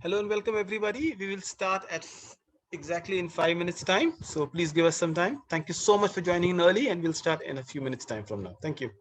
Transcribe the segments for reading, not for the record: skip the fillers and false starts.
Hello and welcome everybody. We will start at exactly in 5 minutes time. So please give us some time. Thank you so much for joining in early and we'll start in a few minutes time from now. Thank you.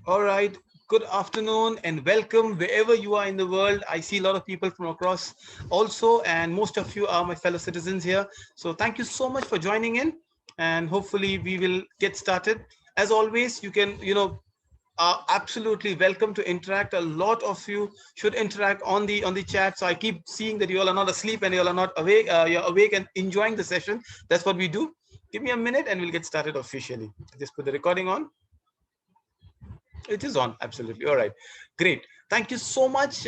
All right. Good afternoon and welcome wherever you are in the world. I see a lot of people from across also, and most of you are my fellow citizens here. So thank you so much for joining in, and hopefully we will get started. As always, you can, are absolutely welcome to interact. A lot of you should interact on the chat. So I keep seeing that you all are not asleep and you all are not awake. You're awake and enjoying the session. That's what we do. Give me a minute and we'll get started officially. Just put the recording on. It is on, absolutely. All right, great. Thank you so much,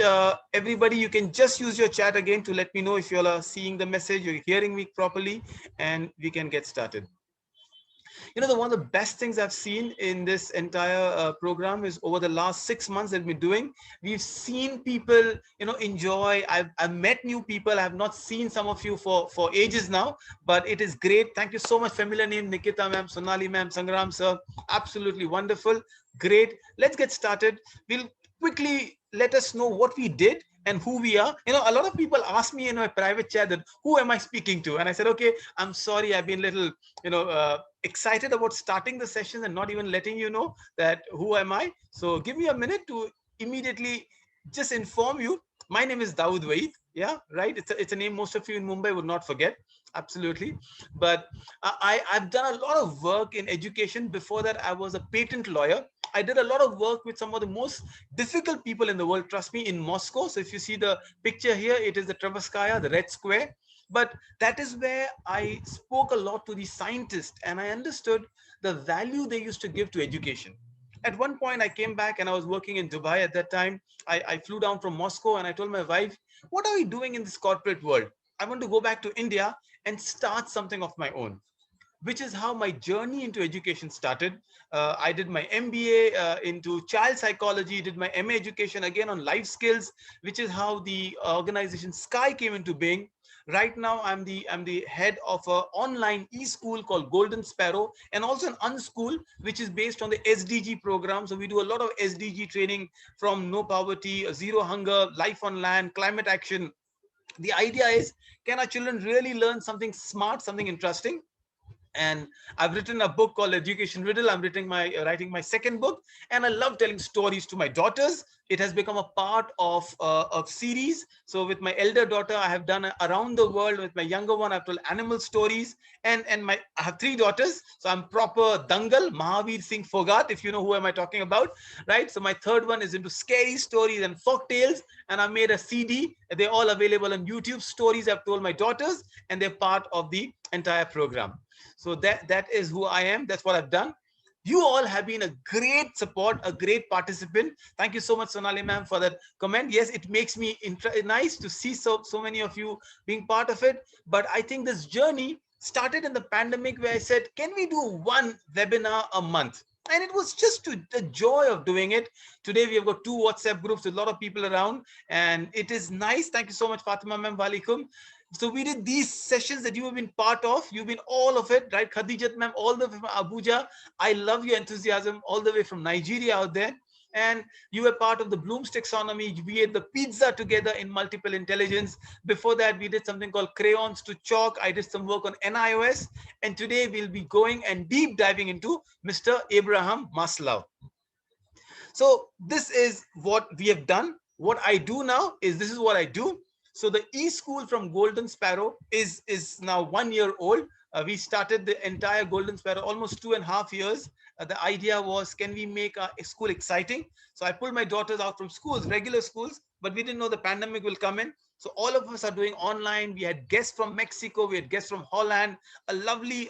everybody. You can just use your chat again to let me know if you all are seeing the message, you're hearing me properly, and we can get started. The one of the best things I've seen in this entire program is over the last 6 months that we're doing, we've seen people enjoy. I've met new people. I've not seen some of you for ages now, but it is great. Thank you so much. Familiar name: Nikita ma'am, Sonali ma'am, Sangram sir. Absolutely wonderful. Great. Let's get started. We'll quickly let us know what we did and who we are. A lot of people ask me in my private chat that who am I speaking to, and I said, okay, I'm sorry, I've been little excited about starting the session and not even letting you know that who am I. So give me a minute to immediately just inform you. My name is Dawood Waid. Yeah, right. It's a name most of you in Mumbai would not forget. Absolutely. But I've done a lot of work in education. Before that, I was a patent lawyer. I did a lot of work with some of the most difficult people in the world, trust me, in Moscow. So if you see the picture here, it is the Tverskaya, the Red Square. But that is where I spoke a lot to the scientists and I understood the value they used to give to education. At one point, I came back and I was working in Dubai at that time. I flew down from Moscow and I told my wife, what are we doing in this corporate world? I want to go back to India and start something of my own, which is how my journey into education started. I did my MBA into child psychology, did my MA education again on life skills, which is how the organization Sky came into being. Right now, I'm the head of an online e-school called Golden Sparrow, and also an unschool, which is based on the SDG program. So we do a lot of SDG training, from no poverty, zero hunger, life on land, climate action. The idea is, can our children really learn something smart, something interesting, And I've written a book called Education Riddle. I'm writing my second book, and I love telling stories to my daughters. It has become a part of series. So with my elder daughter, I have done around the world. With my younger one, I've told animal stories, and I have three daughters, so I'm proper Dangal Mahavir Singh Fogat, if you know who am I talking about, right? So my third one is into scary stories and folk tales, and I made a CD. They're all available on YouTube. Stories I've told my daughters, and they're part of the entire program. So that is who I am. That's what I've done. You all have been a great support, a great participant. Thank you so much, Sonali ma'am, for that comment. Yes, it makes me nice to see so many of you being part of it. But I think this journey started in the pandemic, where I said, can we do one webinar a month? And it was just the joy of doing it. Today, we have got 2 WhatsApp groups with a lot of people around, and it is nice. Thank you so much, Fatima ma'am, Walikum. So we did these sessions that you have been part of. You've been all of it, right? Khadijat ma'am, all the way from Abuja. I love your enthusiasm, all the way from Nigeria out there. And you were part of the Bloom's taxonomy. We ate the pizza together in multiple intelligence. Before that, we did something called crayons to chalk. I did some work on NIOS. And today we'll be going and deep diving into Mr. Abraham Maslow. So this is what we have done. What I do now is, this is what I do. So the e-school from Golden Sparrow is now 1 year old. We started the entire Golden Sparrow almost 2.5 years. The idea was, can we make a school exciting? So I pulled my daughters out from schools, regular schools, but we didn't know the pandemic will come in. So all of us are doing online. We had guests from Mexico. We had guests from Holland. A lovely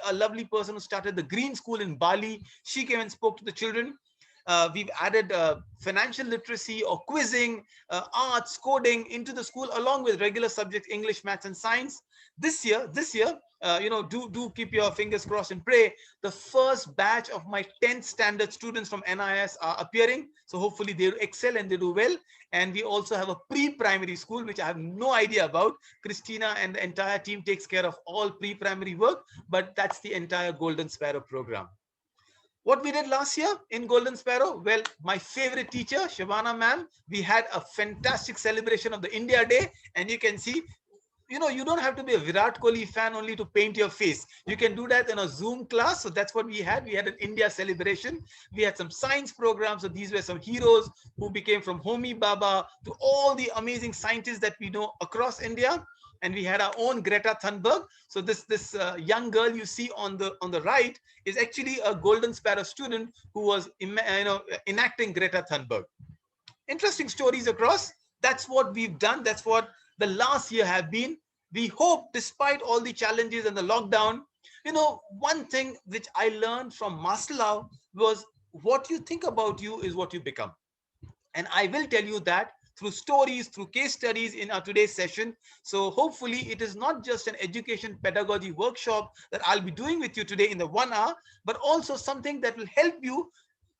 person who started the Green School in Bali. She came and spoke to the children. We've added financial literacy or quizzing, arts, coding into the school, along with regular subjects, English, maths, and science. This year, do keep your fingers crossed and pray. The first batch of my 10th standard students from NIS are appearing. So hopefully they excel and they do well. And we also have a pre-primary school, which I have no idea about. Christina and the entire team takes care of all pre-primary work, but that's the entire Golden Sparrow program. What we did last year in Golden Sparrow? Well, my favorite teacher, Shabana ma'am, we had a fantastic celebration of the India Day. And you can see, you don't have to be a Virat Kohli fan only to paint your face. You can do that in a Zoom class. So that's what we had. We had an India celebration. We had some science programs. So these were some heroes who became from Homi Baba to all the amazing scientists that we know across India. And we had our own Greta Thunberg. So this young girl you see on the right is actually a Golden Sparrow student who was enacting Greta Thunberg. Interesting stories across. That's what we've done. That's what the last year have been. We hope, despite all the challenges and the lockdown, one thing which I learned from Maslow was, what you think about you is what you become. And I will tell you that through stories, through case studies in our today's session. So hopefully it is not just an education pedagogy workshop that I'll be doing with you today in the 1 hour, but also something that will help you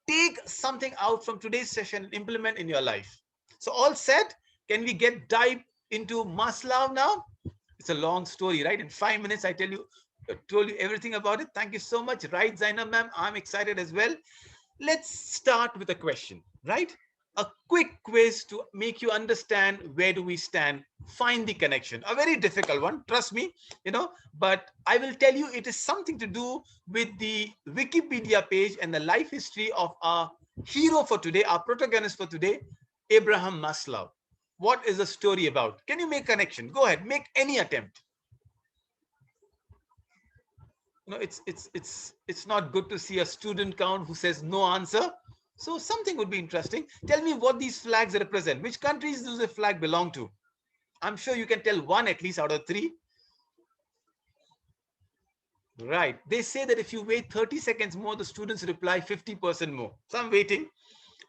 take something out from today's session and implement in your life. So all set? Can we dive into Maslow now? It's a long story, right? In 5 minutes, I told you everything about it. Thank you so much. Right, Zainab ma'am? I'm excited as well. Let's start with a question, right? A quick quiz to make you understand where do we stand. Find the connection. A very difficult one, trust me, but I will tell you it is something to do with the Wikipedia page and the life history of our hero for today, our protagonist for today, Abraham Maslow. What is the story about? Can you make connection? Go ahead, make any attempt. It's not good to see a student count who says no answer. So something would be interesting. Tell me what these flags represent. Which countries does the flag belong to? I'm sure you can tell one at least out of 3. Right. They say that if you wait 30 seconds more, the students reply 50% more. So I'm waiting.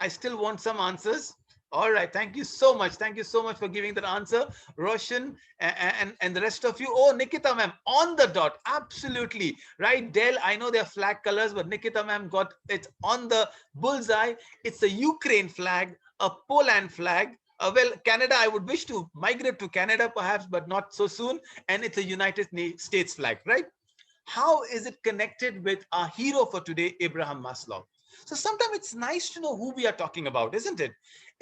I still want some answers. All right. Thank you so much. Thank you so much for giving that answer, Roshan and the rest of you. Oh, Nikita ma'am, on the dot. Absolutely. Right, Del, I know they're flag colors, but Nikita ma'am got it on the bullseye. It's a Ukraine flag, a Poland flag. Well, Canada, I would wish to migrate to Canada perhaps, but not so soon. And it's a United States flag, right? How is it connected with our hero for today, Abraham Maslow? So sometimes it's nice to know who we are talking about, isn't it?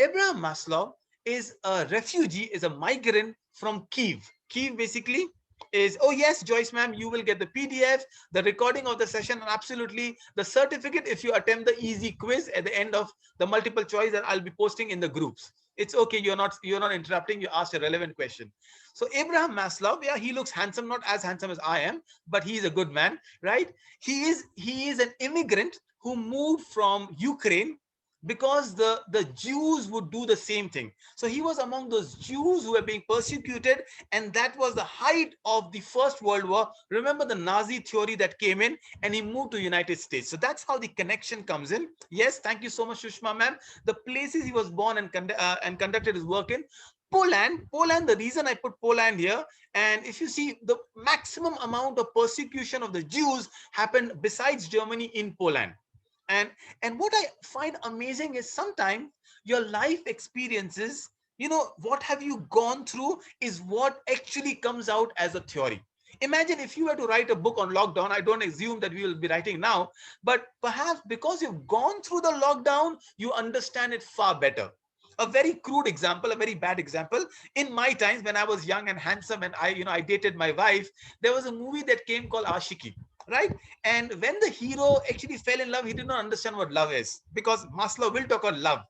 Abraham Maslow is a refugee, is a migrant from Kiev. Kiev, basically, is, oh yes, Joyce ma'am, you will get the PDF, the recording of the session, and absolutely the certificate if you attempt the easy quiz at the end of the multiple choice that I'll be posting in the groups. It's okay, you're not interrupting, you asked a relevant question. So Abraham Maslow, yeah, he looks handsome, not as handsome as I am, but he's a good man, right? He is an immigrant who moved from Ukraine because the Jews would do the same thing. So he was among those Jews who were being persecuted, and that was the height of the First World War. Remember the Nazi theory that came in, and he moved to United States. So that's how the connection comes in. Yes, thank you so much, Sushma ma'am. The places he was born and conducted his work in. Poland, the reason I put Poland here, and if you see, the maximum amount of persecution of the Jews happened besides Germany in Poland. and and what I find amazing is sometimes your life experiences, what have you gone through is what actually comes out as a theory. Imagine if you were to write a book on lockdown. I don't assume that we will be writing now, but perhaps because you've gone through the lockdown, you understand it far better. A very crude example, a very bad example. In my times when I was young and handsome, and I dated my wife, there was a movie that came called Ashiki, right? And when the hero actually fell in love, he did not understand what love is, because Maslow will talk about love.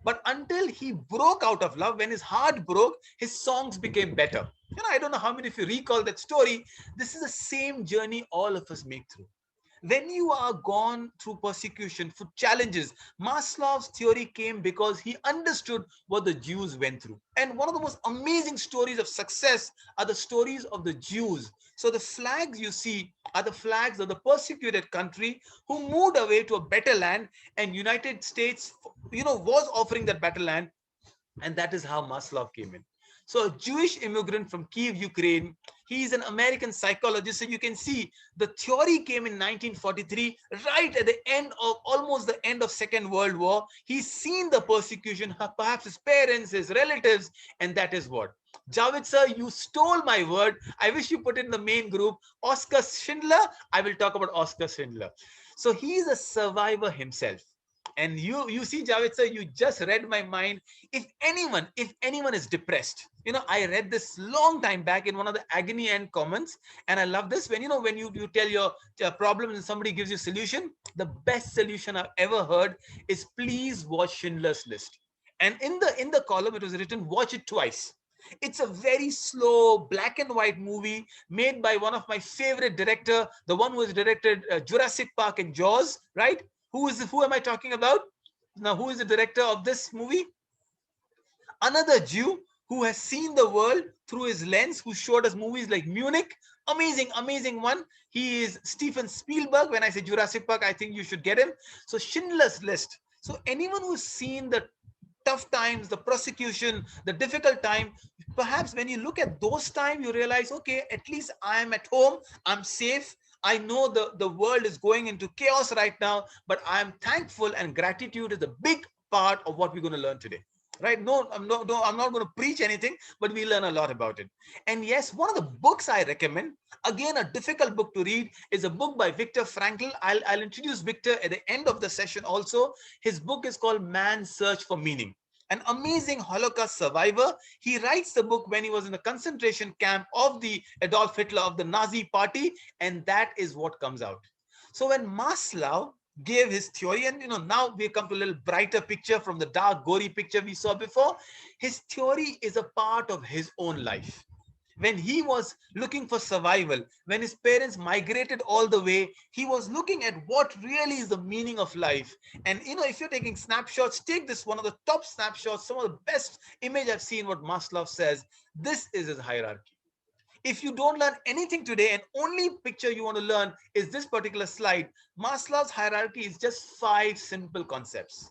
But until he broke out of love, when his heart broke, his songs became better. I don't know how many of you recall that story. This is the same journey all of us make through. When you are gone through persecution, through challenges, Maslow's theory came because he understood what the Jews went through. And one of the most amazing stories of success are the stories of the Jews. So the flags you see are the flags of the persecuted country who moved away to a better land, and United States, was offering that better land, and that is how Maslov came in. So a Jewish immigrant from Kiev, Ukraine, he is an American psychologist. So you can see the theory came in 1943, right at the end of almost the end of Second World War. He's seen the persecution, perhaps his parents, his relatives, and that is what. Javed sir, you stole my word. I wish you put in the main group Oscar Schindler. I will talk about Oscar Schindler. So he is a survivor himself. And you see, Javed sir, you just read my mind. If anyone is depressed, I read this long time back in one of the agony and comments, and I love this. When you tell your problems and somebody gives you solution, the best solution I've ever heard is, please watch Schindler's List. And in the column it was written, watch it twice. It's a very slow black and white movie made by one of my favorite director, the one who has directed Jurassic Park and Jaws, right? Who am I talking about? Now, who is the director of this movie? Another Jew who has seen the world through his lens, who showed us movies like Munich. Amazing, amazing one. He is Steven Spielberg. When I say Jurassic Park, I think you should get him. So Schindler's List. So anyone who's seen the tough times, the prosecution, the difficult time, perhaps when you look at those times, you realize, okay, at least I am at home, I'm safe. I know the world is going into chaos right now, but I'm thankful, and gratitude is a big part of what we're going to learn today. Right? No, I'm not going to preach anything, but we learn a lot about it. And yes, one of the books I recommend, again, a difficult book to read, is a book by Viktor Frankl. I'll introduce Viktor at the end of the session also. His book is called Man's Search for Meaning. An amazing Holocaust survivor. He writes the book when he was in the concentration camp of the Adolf Hitler, of the Nazi party, and that is what comes out. So when Maslow gave his theory, and now we come to a little brighter picture from the dark, gory picture we saw before, his theory is a part of his own life. When he was looking for survival, when his parents migrated all the way, he was looking at what really is the meaning of life. And if you're taking snapshots, take this one of the top snapshots, some of the best image I've seen. What Maslow says, this is his hierarchy. If you don't learn anything today and only picture you want to learn is this particular slide, Maslow's hierarchy is just 5 simple concepts.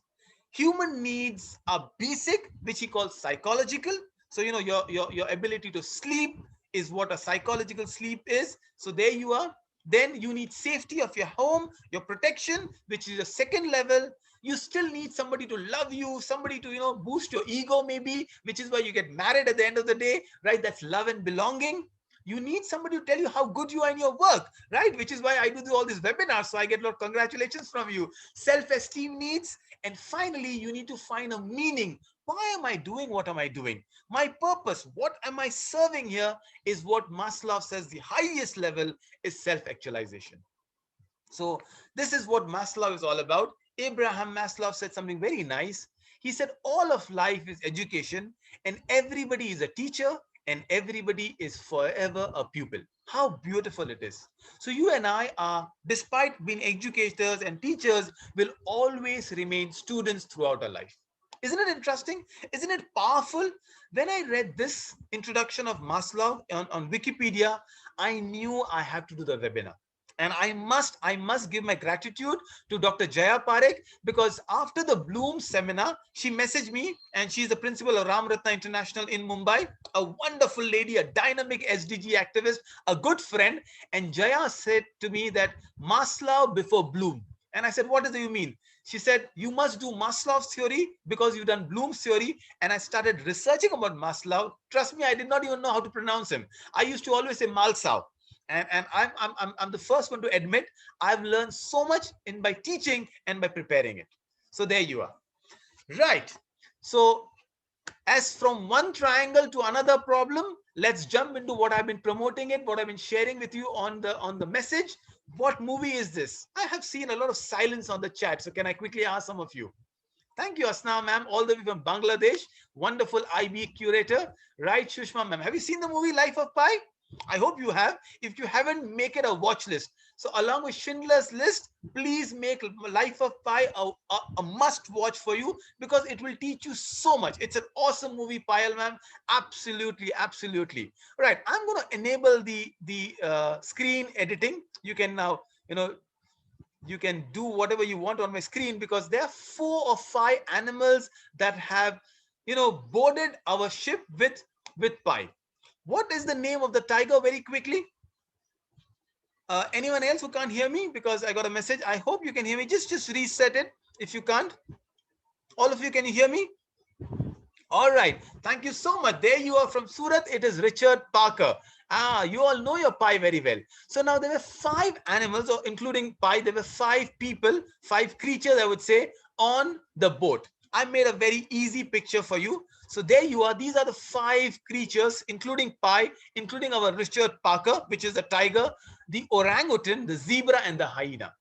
Human needs are basic, which he calls psychological. So, your ability to sleep is what a psychological sleep is. So there you are. Then you need safety of your home, your protection, which is a second level. You still need somebody to love you, somebody to, boost your ego maybe, which is why you get married at the end of the day, right? That's love and belonging. You need somebody to tell you how good you are in your work, right? Which is why I do all these webinars. So I get a lot of congratulations from you. Self-esteem needs. And finally, you need to find a meaning. Why am I doing what am I doing? My purpose, what am I serving here, is what Maslow says the highest level is self-actualization. So this is what Maslow is all about. Abraham Maslow said something very nice. He said, all of life is education, and everybody is a teacher, and everybody is forever a pupil. How beautiful it is. So you and I are, despite being educators and teachers, will always remain students throughout our life. Isn't it interesting? Isn't it powerful? When I read this introduction of Maslow on Wikipedia, I knew I had to do the webinar. And I must give my gratitude to Dr. Jaya Parekh, because after the Bloom seminar, she messaged me, and she's the principal of Ram Ratna International in Mumbai, a wonderful lady, a dynamic SDG activist, a good friend. And Jaya said to me that Maslow before Bloom. And I said, what do you mean? She said, you must do Maslow's theory because you've done Bloom's theory. And I started researching about Maslow. Trust me, I did not even know how to pronounce him. I used to always say Malsaw. And I'm the first one to admit I've learned so much in by teaching and by preparing it. So there you are. Right. So as from one triangle to another problem, let's jump into what I've been promoting it, what I've been sharing with you on the message. What movie is this? I have seen a lot of silence on the chat. So can I quickly ask some of you? Thank you, Asna ma'am, all the way from Bangladesh. Wonderful IB curator. Right, Shushma ma'am. Have you seen the movie Life of Pi? I hope you have. If you haven't, make it a watch list. So along with Schindler's List, please make Life of Pi a must watch for you, because it will teach you so much. It's an awesome movie, Payal ma'am. Absolutely, absolutely. Right. I'm going to enable the screen editing. You can now, you can do whatever you want on my screen, because there are 4 or 5 animals that have, boarded our ship with Pi. What is the name of the tiger, very quickly? Anyone else who can't hear me? Because I got a message. I hope you can hear me. Just reset it if you can't. All of you, can you hear me? All right. Thank you so much. There you are from Surat. It is Richard Parker. You all know your Pi very well. So now there were 5 animals, or including Pi, there were 5 people, 5 creatures, I would say, on the boat. I made a very easy picture for you. So there you are. These are the 5 creatures, including Pi, including our Richard Parker, which is a tiger, the orangutan, the zebra, and the hyena.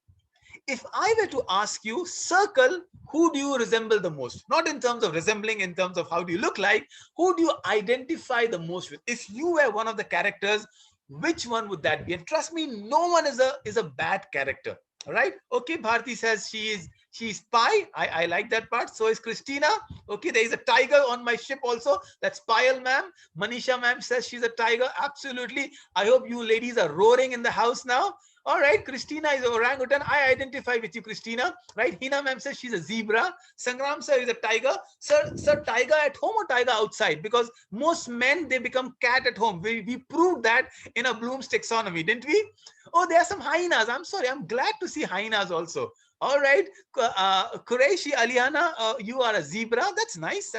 If I were to ask you, circle, who do you resemble the most? Not in terms of resembling, in terms of how do you look like, who do you identify the most with? If you were one of the characters, which one would that be? And trust me, no one is a bad character. All right. Okay. Bharti says she's Pi. I like that part. So is Christina. Okay. There is a tiger on my ship also. That's Payal ma'am. Manisha ma'am says she's a tiger. Absolutely. I hope you ladies are roaring in the house now. All right, Christina is an orangutan. I identify with you, Christina. Right? Hina ma'am says she's a zebra. Sangram sir is a tiger. Sir, tiger at home or tiger outside? Because most men, they become cat at home. We proved that in a Bloom's taxonomy, didn't we? Oh, there are some hyenas. I'm sorry. I'm glad to see hyenas also. All right, Qureshi Aliana, you are a zebra. That's nice.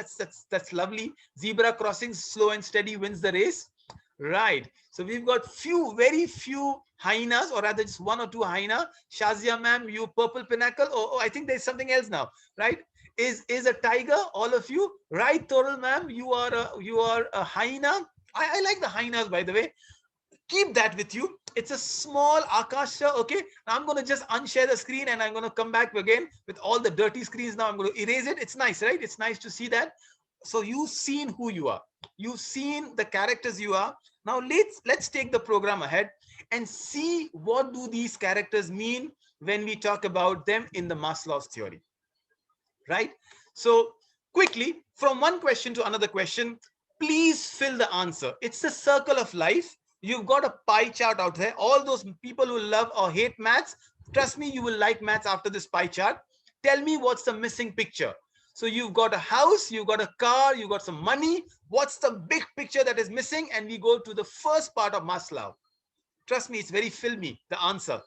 That's lovely. Zebra crossing, slow and steady wins the race. Right. So we've got very few hyenas, or rather just 1 or 2 hyena. Shazia ma'am, you purple pinnacle. Oh, I think there's something else now, right? Is a tiger, all of you, right? Toral ma'am, you are a hyena. I like the hyenas, by the way. Keep that with you. It's a small Akasha. Okay, now I'm going to just unshare the screen, and I'm going to come back again with all the dirty screens. Now I'm going to erase it. It's nice, right? It's nice to see that. So you've seen who you are. You've seen the characters you are. Now let's take the program ahead and see what do these characters mean when we talk about them in the Maslow's theory, right? So quickly, from one question to another question, please fill the answer. It's the circle of life. You've got a pie chart out there. All those people who love or hate maths, trust me, you will like maths after this pie chart. Tell me what's the missing picture. So you've got a house, you've got a car, you've got some money. What's the big picture that is missing? And we go to the first part of Maslow. Trust me, it's very filmy, the answer.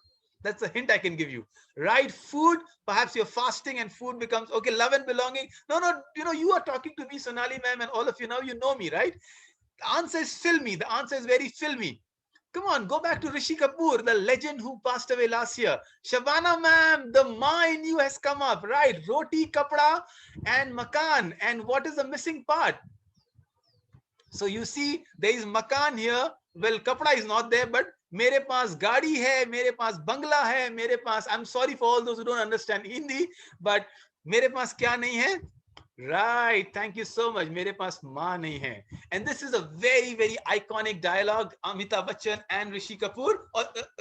That's a hint I can give you. Right? Food, perhaps you're fasting and food becomes, okay, love and belonging. No, you are talking to me, Sonali ma'am, and all of you now, you know me, right? The answer is filmy. The answer is very filmy. Come on, go back to Rishi Kapoor, the legend who passed away last year. Shabana ma'am, the ma in you has come up, right? Roti, kapda, and makan. And what is the missing part? So you see, there is makan here. Well, kapda is not there, but mere paas gaadi hai, mere paas bangla hai, mere paas. I'm sorry for all those who don't understand Hindi, but mere paas kya nahi hai? Right. Thank you so much. मेरे पास माँ नहीं है. And this is a very, very iconic dialogue. Amitabh Bachchan and Rishi Kapoor.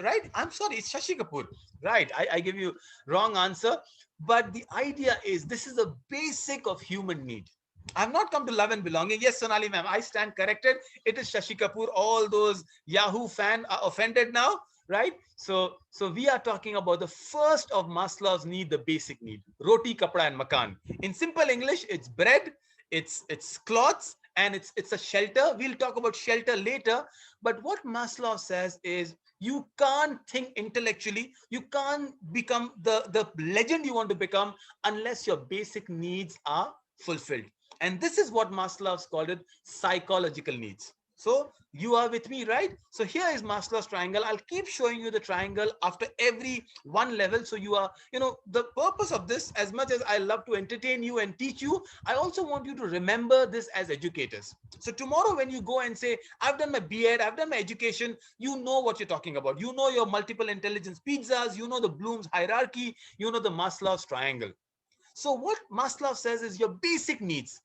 Right? I'm sorry. It's Shashi Kapoor. Right. I give you wrong answer. But the idea is this is a basic of human need. I've not come to love and belonging. Yes, Sonali ma'am, I stand corrected. It is Shashi Kapoor. All those Yahoo fan are offended now, right? So we are talking about the first of Maslow's need, the basic need, roti, kapda, and makan. In simple English, it's bread, it's cloths, and it's a shelter. We'll talk about shelter later. But what Maslow says is you can't think intellectually, you can't become the legend you want to become unless your basic needs are fulfilled. And this is what Maslow's called it, psychological needs. So you are with me, right? So here is Maslow's triangle. I'll keep showing you the triangle after every one level. So you are, the purpose of this, as much as I love to entertain you and teach you, I also want you to remember this as educators. So tomorrow when you go and say, I've done my B.Ed, I've done my education, you know what you're talking about. You know your multiple intelligence pizzas, you know the Bloom's hierarchy, you know the Maslow's triangle. So what Maslow says is your basic needs,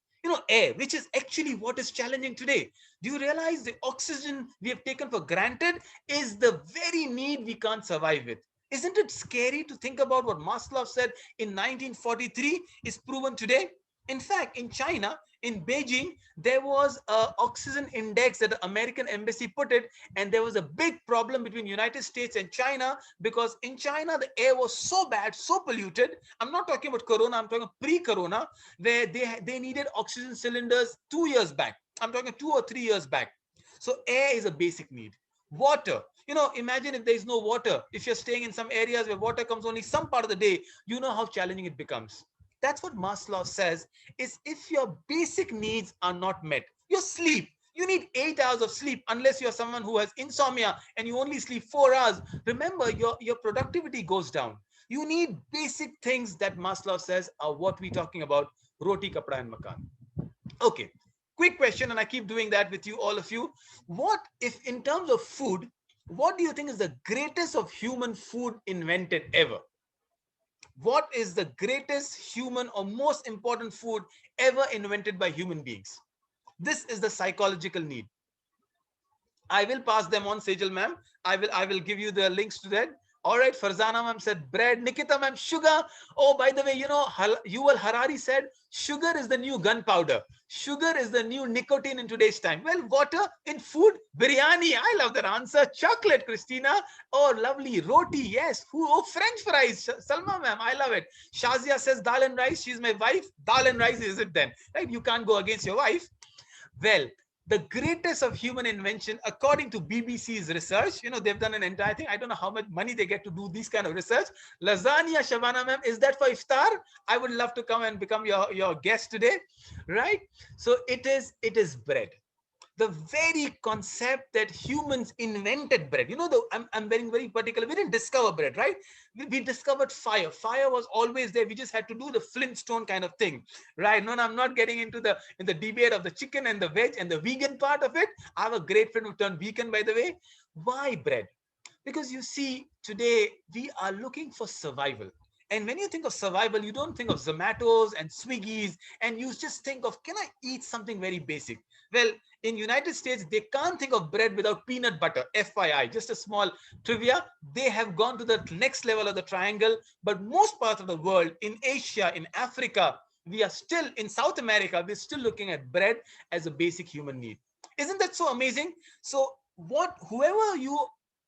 air, which is actually what is challenging today. Do you realize the oxygen we have taken for granted is the very need we can't survive with? Isn't it scary to think about what Maslow said in 1943 is proven today? In fact, in China, in Beijing, there was an oxygen index that the American embassy put it, and there was a big problem between United States and China because in China, the air was so bad, so polluted. I'm not talking about Corona, I'm talking pre-Corona, where they needed oxygen cylinders 2 years back. I'm talking 2 or 3 years back. So air is a basic need. Water, imagine if there is no water. If you're staying in some areas where water comes only some part of the day, you know how challenging it becomes. That's what Maslow says is if your basic needs are not met, your sleep, you need 8 hours of sleep unless you're someone who has insomnia and you only sleep 4 hours. Remember, your productivity goes down. You need basic things that Maslow says are what we're talking about, roti, kapda, and makan. Okay, quick question, and I keep doing that with you, all of you. What if in terms of food, what do you think is the greatest of human food invented ever? What is the greatest human or most important food ever invented by human beings? This is the psychological need. I will pass them on, Sejal ma'am. I will give you the links to that. All right, Farzana ma'am said bread. Nikita ma'am, sugar. Oh, by the way, Yuval Harari said sugar is the new gunpowder. Sugar is the new nicotine in today's time. Well, water in food, biryani. I love that answer. Chocolate, Christina. Oh, lovely. Roti, yes. Oh, French fries. Salma ma'am, I love it. Shazia says dal and rice. She's my wife. Dal and rice is it then? Right? You can't go against your wife. Well, the greatest of human invention, according to BBC's research, they've done an entire thing. I don't know how much money they get to do these kind of research. Lasagna, Shabana ma'am, is that for iftar? I would love to come and become your guest today, right? So it is bread. The very concept that humans invented bread. I'm very, very particular. We didn't discover bread, right? We discovered fire. Fire was always there. We just had to do the Flintstone kind of thing, right? No, I'm not getting into the debate of the chicken and the veg and the vegan part of it. I have a great friend who turned vegan, by the way. Why bread? Because you see, today we are looking for survival. And when you think of survival, you don't think of Zomatos and Swiggies, and you just think of, can I eat something very basic? Well, in United States, they can't think of bread without peanut butter, FYI. Just a small trivia. They have gone to the next level of the triangle, but most parts of the world, in Asia, in Africa, we are still, in South America, we're still looking at bread as a basic human need. Isn't that so amazing? So whoever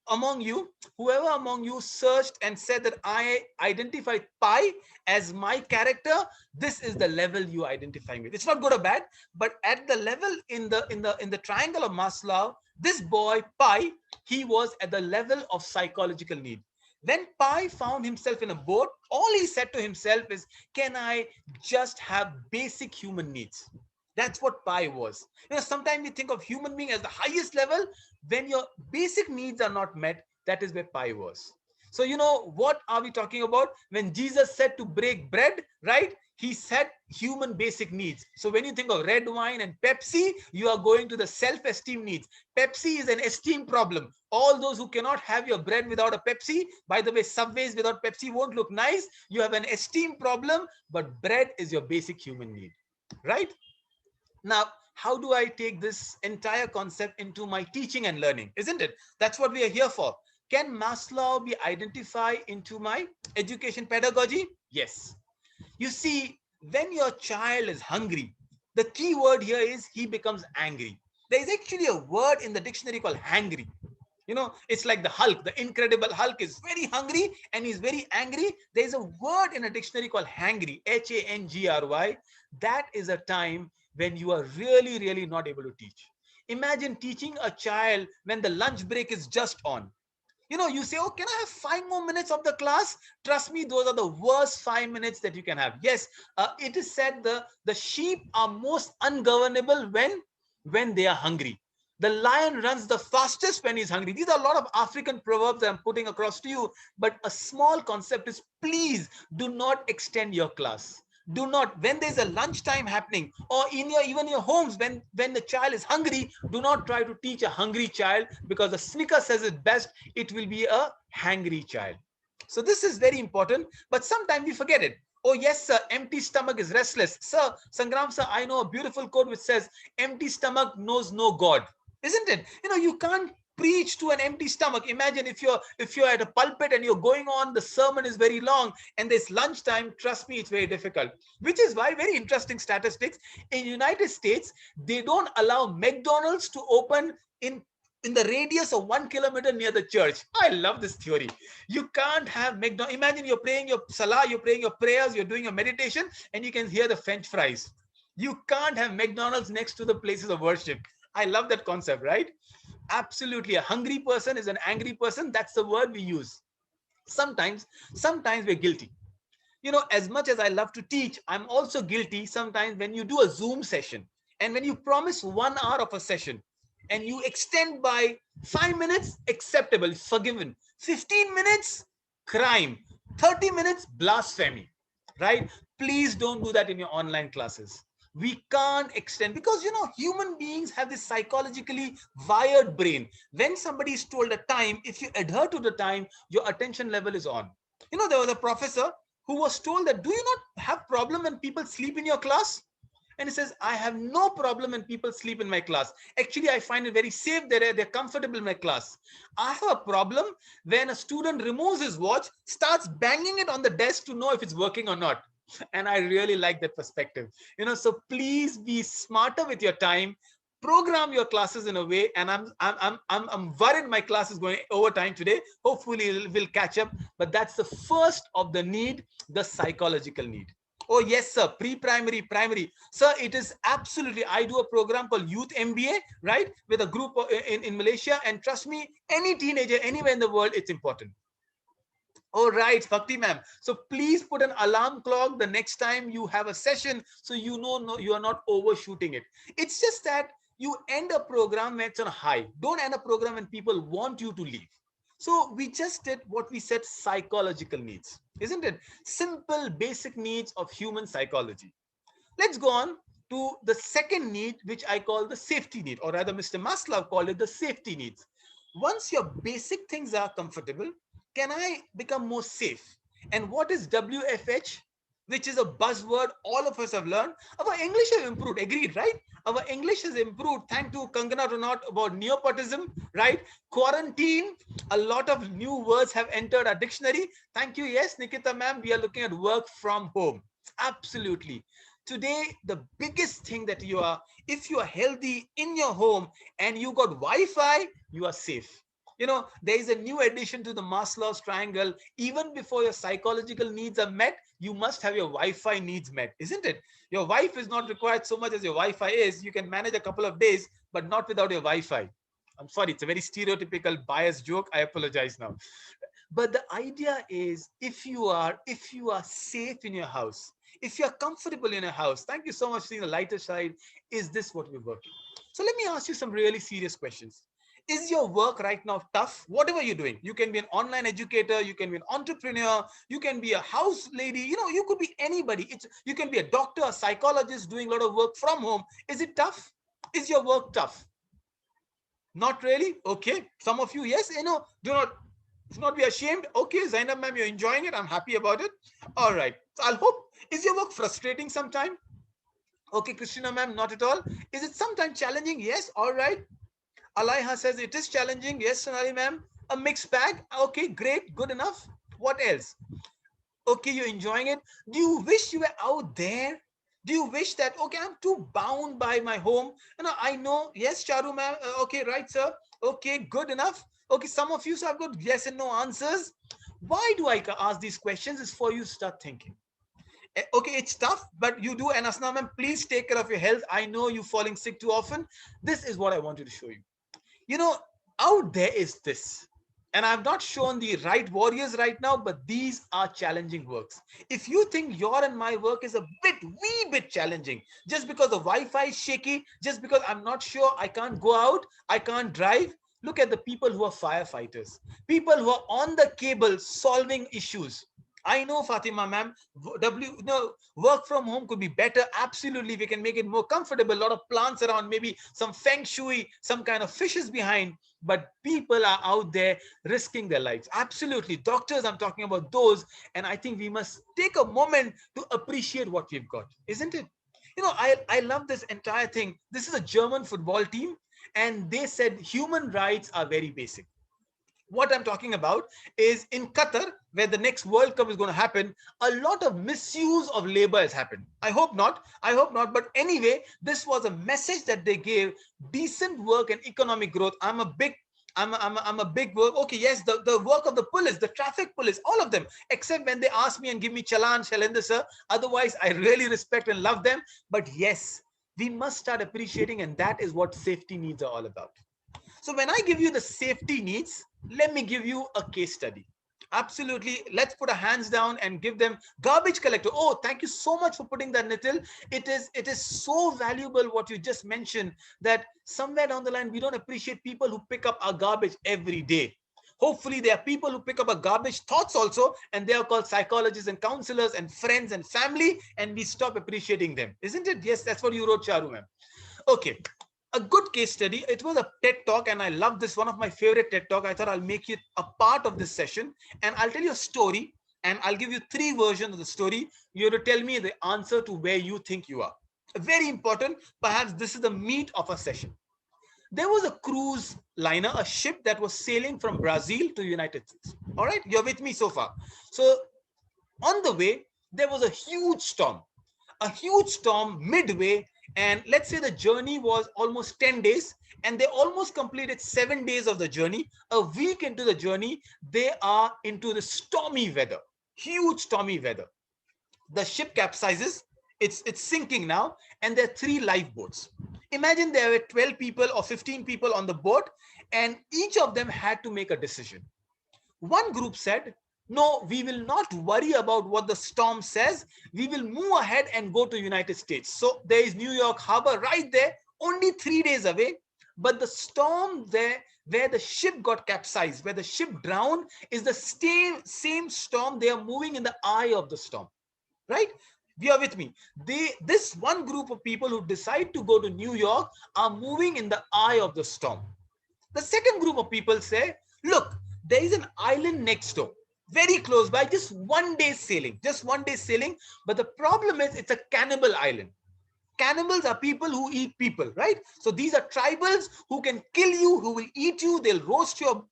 among you searched and said that I identify pi as my character, this is the level you identify with. It's not good or bad, but at the level in the triangle of Maslow, this boy pi, he was at the level of psychological need. When pi found himself in a boat, all he said to himself is, can I just have basic human needs? That's what pi was. Sometimes we think of human being as the highest level. When your basic needs are not met, that is where pi was. So, what are we talking about? When Jesus said to break bread, right? He said human basic needs. So when you think of red wine and Pepsi, you are going to the self-esteem needs. Pepsi is an esteem problem. All those who cannot have your bread without a Pepsi, by the way, Subways without Pepsi won't look nice. You have an esteem problem, but bread is your basic human need, right? Now, how do I take this entire concept into my teaching and learning? Isn't it? That's what we are here for. Can Maslow be identified into my education pedagogy? Yes. You see, when your child is hungry, the key word here is he becomes angry. There is actually a word in the dictionary called hangry. It's like the Hulk, the Incredible Hulk is very hungry and he's very angry. There's a word in a dictionary called hangry, Hangry. That is a time when you are really, really not able to teach. Imagine teaching a child when the lunch break is just on. You say, oh, can I have 5 more minutes of the class? Trust me, those are the worst 5 minutes that you can have. Yes, it is said the sheep are most ungovernable when they are hungry. The lion runs the fastest when he's hungry. These are a lot of African proverbs I'm putting across to you, but a small concept is, please do not extend your class. Do not, when there's a lunchtime happening, or in even your homes, when the child is hungry, do not try to teach a hungry child, because the Snicker says it best, it will be a hangry child. So this is very important, but sometimes we forget it. Oh yes, sir, empty stomach is restless. Sir, Sangram sir, I know a beautiful quote which says, empty stomach knows no God. Isn't it? You can't preach to an empty stomach. Imagine if you're at a pulpit and you're going on, the sermon is very long and there's lunchtime. Trust me, it's very difficult. Which is why, very interesting statistics, in United States, they don't allow McDonald's to open in the radius of 1 kilometer near the church. I love this theory. You can't have McDonald's. Imagine you're praying your salah, you're praying your prayers, you're doing your meditation, and you can hear the French fries. You can't have McDonald's next to the places of worship. I love that concept, right? Absolutely. A hungry person is an angry person. That's the word we use. Sometimes we're guilty. As much as I love to teach, I'm also guilty sometimes when you do a Zoom session and when you promise 1 hour of a session and you extend by 5 minutes, acceptable, forgiven. 15 minutes, crime. 30 minutes, blasphemy, right? Please don't do that in your online classes. We can't extend, because human beings have this psychologically wired brain. When somebody is told a time, if you adhere to the time, your attention level is on. There was a professor who was told that, do you not have problem when people sleep in your class? And he says, I have no problem when people sleep in my class. Actually, I find it very safe. They're comfortable in my class. I have a problem when a student removes his watch, starts banging it on the desk to know if it's working or not. And I really like that perspective. So please be smarter with your time. Program your classes in a way, and I'm worried my class is going over time today. Hopefully we'll catch up. But that's the first of the need, the psychological need. Oh yes, sir. Pre-primary, primary, sir. It is absolutely. I do a program called Youth MBA, right, with a group in Malaysia, and trust me, any teenager anywhere in the world, it's important. All right, Bhakti ma'am. So please put an alarm clock the next time you have a session, so no, you are not overshooting it. It's just that you end a program when it's on a high. Don't end a program when people want you to leave. So we just did what we said, psychological needs, isn't it? Simple, basic needs of human psychology. Let's go on to the second need, which I call the safety need, or rather Mr. Maslow called it the safety needs. Once your basic things are comfortable, can I become more safe? And what is WFH? Which is a buzzword all of us have learned. Our English has improved, agreed, right? Our English has improved thanks to Kangana Ranaut about nepotism, right? Quarantine, a lot of new words have entered our dictionary. Thank you. Yes, Nikita ma'am, we are looking at work from home. Absolutely. Today, the biggest thing that if you are healthy in your home and you got Wi-Fi, you are safe. There is a new addition to the Maslow's triangle. Even before your psychological needs are met, you must have your Wi-Fi needs met, isn't it? Your wife is not required so much as your Wi-Fi is. You can manage a couple of days, but not without your Wi-Fi. I'm sorry, it's a very stereotypical biased joke. I apologize now. But the idea is, if you are safe in your house, if you're comfortable in your house, thank you so much for seeing the lighter side, is this what we're working? So let me ask you some really serious questions. Is your work right now tough? Whatever you're doing, you can be an online educator, you can be an entrepreneur, you can be a house lady, you could be anybody. You can be a doctor, a psychologist doing a lot of work from home. Is it tough? Is your work tough? Not really? Okay. Some of you, yes, do not be ashamed. Okay, Zainab ma'am, you're enjoying it. I'm happy about it. All right. So I'll hope. Is your work frustrating sometime? Okay, Christina ma'am, not at all. Is it sometimes challenging? Yes. All right. Alaiha says it is challenging. Yes, Sonali ma'am. A mixed bag. Okay, great. Good enough. What else? Okay, you're enjoying it. Do you wish you were out there? Do you wish that, okay, I'm too bound by my home? I know. Yes, Charu ma'am. Okay, right, sir. Okay, good enough. Okay, some of you, so I've got yes and no answers. Why do I ask these questions? Is for you to start thinking. Okay, it's tough, but you do. And Asna ma'am, please take care of your health. I know you're falling sick too often. This is what I wanted to show you. You know, out there is this. And I've not shown the right warriors right now, but these are challenging works. If you think your and my work is a wee bit challenging, just because the Wi-Fi is shaky, just because I'm not sure, I can't go out, I can't drive, look at the people who are firefighters, people who are on the cable solving issues. I know, Fatima ma'am, work from home could be better. Absolutely, we can make it more comfortable. A lot of plants around, maybe some feng shui, some kind of fishes behind. But people are out there risking their lives. Absolutely, doctors, I'm talking about those. And I think we must take a moment to appreciate what we've got, isn't it? I love this entire thing. This is a German football team, and they said human rights are very basic. What I'm talking about is in Qatar, where the next World Cup is going to happen, a lot of misuse of labor has happened. I hope not. I hope not. But anyway, this was a message that they gave: decent work and economic growth. I'm a big work. Okay, yes, the work of the police, the traffic police, all of them, except when they ask me and give me challan, Shailendra sir. Otherwise, I really respect and love them. But yes, we must start appreciating, and that is what safety needs are all about. So when I give you the safety needs, let me give you a case study. Absolutely. Let's put our hands down and give them garbage collector. Oh, thank you so much for putting that, Nitil. It is so valuable what you just mentioned, that somewhere down the line, we don't appreciate people who pick up our garbage every day. Hopefully, there are people who pick up our garbage thoughts also, and they are called psychologists and counselors and friends and family, and we stop appreciating them. Isn't it? Yes, that's what you wrote, Charu ma'am. Okay, a good case study. It was a TED talk, and I love this. One of my favorite TED talk. I thought I'll make it a part of this session, and I'll tell you a story, and I'll give you three versions of the story. You have to tell me the answer to where you think you are. Very important. Perhaps this is the meat of a session. There was a cruise liner, a ship that was sailing from Brazil to United States. All right, you're with me so far. So on the way, there was a huge storm midway. And let's say the journey was almost 10 days, and they almost completed 7 days of the journey. A week into the journey, they are into the stormy weather, huge stormy weather. The ship capsizes, it's sinking now, and there are three lifeboats. Imagine there were 12 people or 15 people on the boat, and each of them had to make a decision. One group said, no, we will not worry about what the storm says. We will move ahead and go to United States. So there is New York Harbor right there, only 3 days away. But the storm there, where the ship got capsized, where the ship drowned, is the same storm. They are moving in the eye of the storm, right? You are with me. This one group of people who decide to go to New York are moving in the eye of the storm. The second group of people say, look, there is an island next door, very close by, just 1 day sailing, But the problem is it's a cannibal island. Cannibals are people who eat people, right? So these are tribals who can kill you, who will eat you, they'll roast you,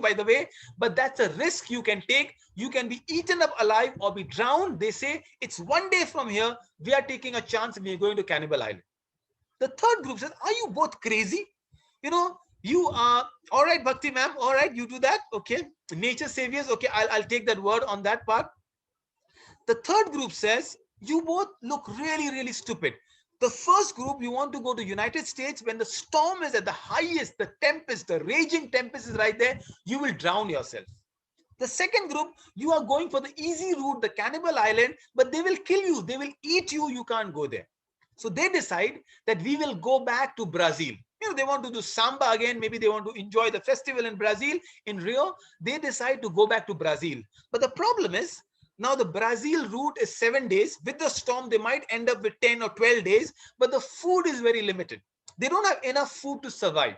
by the way, but that's a risk you can take. You can be eaten up alive or be drowned. They say it's 1 day from here. We are taking a chance and we're going to Cannibal Island. The third group says, are you both crazy? You are all right, Bhakti ma'am. All right, you do that. Okay. Nature saviors. Okay, I'll take that word on that part. The third group says, you both look really, really stupid. The first group, you want to go to United States when the storm is at the highest, the tempest, the raging tempest is right there. You will drown yourself. The second group, you are going for the easy route, the Cannibal Island, but they will kill you. They will eat you. You can't go there. So they decide that we will go back to Brazil. They want to do samba again. Maybe they want to enjoy the festival in Brazil, in Rio. They decide to go back to Brazil. But the problem is, now the Brazil route is 7 days. With the storm, they might end up with 10 or 12 days, but the food is very limited. They don't have enough food to survive.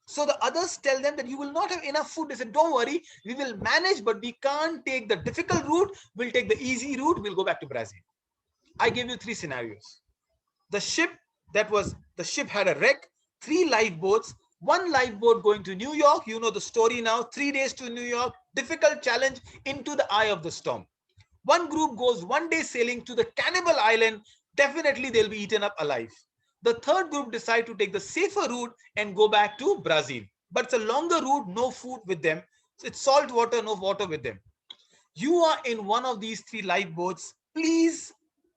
So the others tell them that you will not have enough food. They said, don't worry, we will manage, but we can't take the difficult route. We'll take the easy route. We'll go back to Brazil. I gave you three scenarios. The ship had a wreck, 3 lifeboats, 1 lifeboat going to New York. You know the story now. 3 days to New York, difficult challenge into the eye of the storm. One group goes 1 day sailing to the Cannibal Island. Definitely they'll be eaten up alive. The third group decide to take the safer route and go back to Brazil. But it's a longer route, no food with them. So it's salt water, no water with them. You are in one of these 3 lifeboats. Please,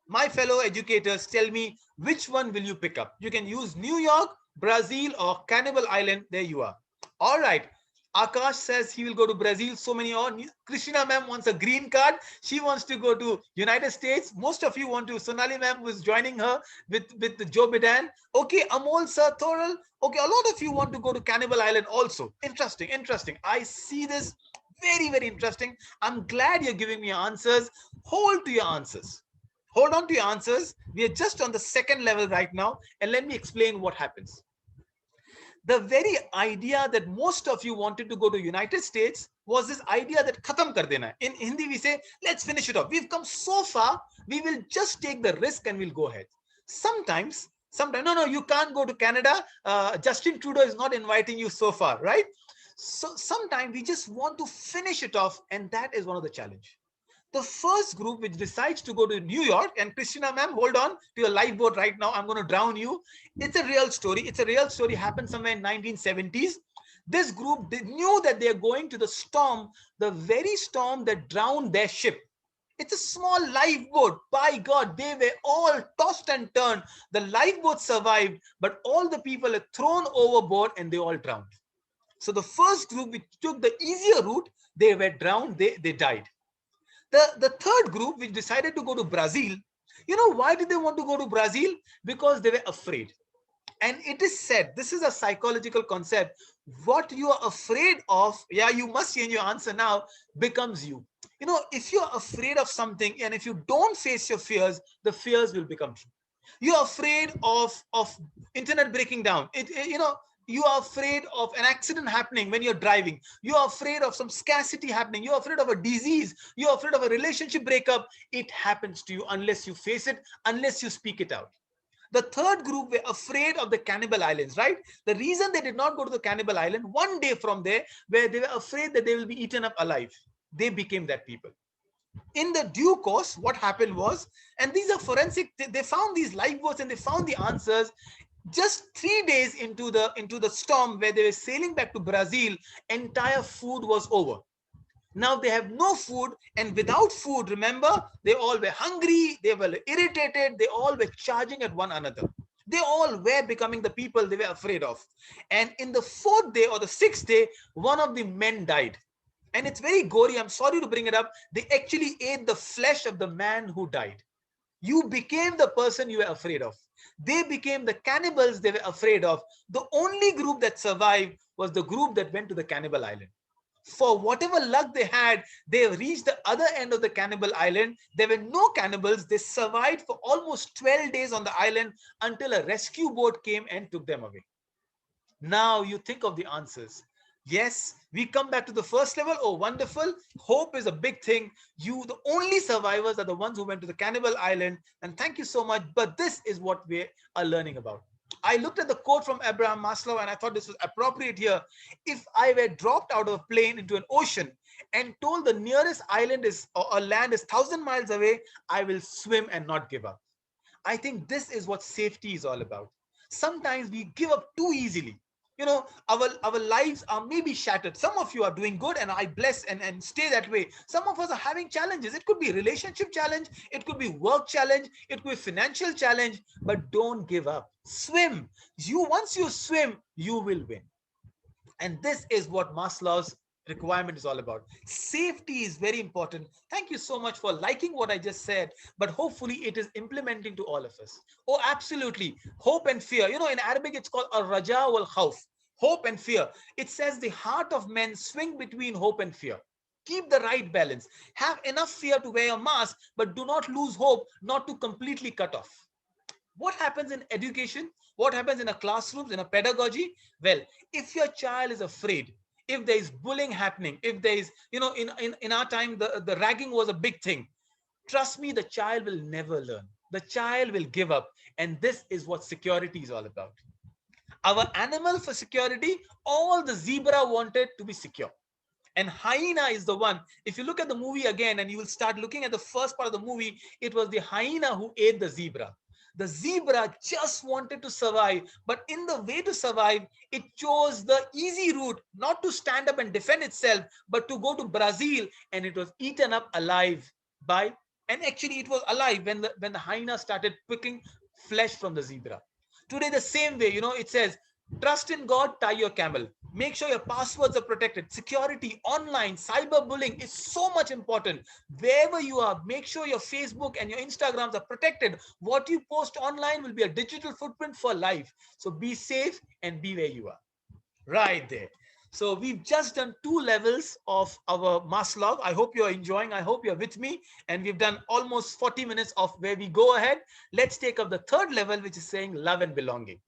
my fellow educators, tell me which one will you pick up? You can use New York, Brazil, or Cannibal Island. There you are. All right. Akash says he will go to Brazil. So many on. Krishna ma'am wants a green card. She wants to go to United States. Most of you want to. Sonali ma'am was joining her with Joe Bidan. Okay, Amol sir, Thoral. Okay, a lot of you want to go to Cannibal Island also. Interesting, interesting. I see this very, very interesting. I'm glad you're giving me answers. Hold to your answers. Hold on to your answers. We are just on the second level right now. And let me explain what happens. The very idea that most of you wanted to go to United States was this idea that khatam kar dena. In Hindi we say, let's finish it off. We've come so far, we will just take the risk and we'll go ahead. Sometimes, no, you can't go to Canada. Justin Trudeau is not inviting you so far, right? So sometimes we just want to finish it off, and that is one of the challenge. The first group which decides to go to New York, and Christina ma'am, hold on to your lifeboat right now. I'm going to drown you. It's a real story. It's a real story. Happened somewhere in 1970s. This group, they knew that they're going to the storm, the very storm that drowned their ship. It's a small lifeboat. By God, they were all tossed and turned. The lifeboat survived, but all the people are thrown overboard and they all drowned. So the first group which took the easier route, they were drowned, they died. The third group which decided to go to Brazil, why did they want to go to Brazil? Because they were afraid. And it is said, this is a psychological concept, what you are afraid of, you must change your answer now, becomes you. If you're afraid of something and if you don't face your fears, the fears will become true. You're afraid of internet breaking down. You are afraid of an accident happening when you're driving. You are afraid of some scarcity happening. You're afraid of a disease. You're afraid of a relationship breakup. It happens to you unless you face it, unless you speak it out. The third group were afraid of the Cannibal Islands, right? The reason they did not go to the Cannibal Island, 1 day from there, where they were afraid that they will be eaten up alive. They became that people. In the due course, what happened was, and these are forensic, they found these lifeboats and they found the answers. Just 3 days into the storm where they were sailing back to Brazil, entire food was over. Now they have no food, and without food, remember, they all were hungry, they were irritated, they all were charging at one another. They all were becoming the people they were afraid of. And in the 4th day or the 6th day, one of the men died. And it's very gory. I'm sorry to bring it up. They actually ate the flesh of the man who died. You became the person you were afraid of. They became the cannibals they were afraid of. The only group that survived was the group that went to the Cannibal Island. For whatever luck they had, they reached the other end of the Cannibal Island. There were no cannibals. They survived for almost 12 days on the island until a rescue boat came and took them away. Now you think of the answers. Yes, we come back to the first level. Oh, wonderful. Hope is a big thing. The only survivors are the ones who went to the Cannibal Island. And thank you so much. But this is what we are learning about. I looked at the quote from Abraham Maslow and I thought this was appropriate here. If I were dropped out of a plane into an ocean and told the nearest island or land is 1,000 miles away, I will swim and not give up. I think this is what safety is all about. Sometimes we give up too easily. You know, our lives are maybe shattered. Some of you are doing good, and I bless and stay that way. Some of us are having challenges. It could be relationship challenge, it could be work challenge, it could be financial challenge, but don't give up. Swim. You Once you swim, you will win. And this is what Maslow's requirement is all about. Safety is very important. Thank you so much for liking what I just said, but hopefully it is implementing to all of us. Oh, absolutely. Hope and fear. You know, in Arabic, it's called a raja wal khawf. Hope and fear. It says the heart of men swing between hope and fear. Keep the right balance. Have enough fear to wear a mask, but do not lose hope not to completely cut off. What happens in education? What happens in a classrooms, in a pedagogy? Well, if your child is afraid, if there is bullying happening, if there is, you know, in our time, the ragging was a big thing. Trust me, the child will never learn. The child will give up. And this is what security is all about. Our animal for security, all the zebra wanted to be secure. And hyena is the one. If you look at the movie again and you will start looking at the first part of the movie, it was the hyena who ate the zebra. The zebra just wanted to survive, but in the way to survive, it chose the easy route, not to stand up and defend itself, but to go to Brazil, and it was eaten up alive by, and actually it was alive when the hyena started picking flesh from the zebra. Today, the same way, you know, it says, trust in God, tie your camel. Make sure your passwords are protected. Security, online, cyberbullying is so much important. Wherever you are, make sure your Facebook and your Instagrams are protected. What you post online will be a digital footprint for life. So be safe and be where you are. Right there. So we've just done 2 levels of our Maslov. I hope you're enjoying. I hope you're with me. And we've done almost 40 minutes of where we go ahead. Let's take up the third level, which is saying love and belonging.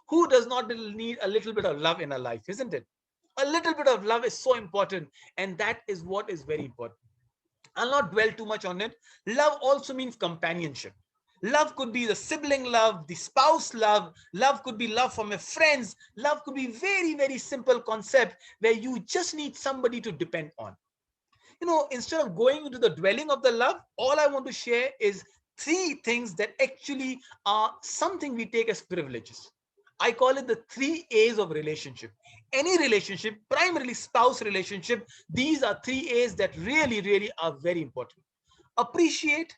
Who does not need a little bit of love in a life, isn't it? A little bit of love is so important, and that is what is very important. I'll not dwell too much on it. Love also means companionship. Love could be the sibling love, the spouse love. Love could be love from your friends. Love could be very, very simple concept where you just need somebody to depend on. You know, instead of going into the dwelling of the love, all I want to share is 3 things that actually are something we take as privileges. I call it the 3 A's of relationship. Any relationship, primarily spouse relationship, these are 3 A's that really, really are very important. Appreciate,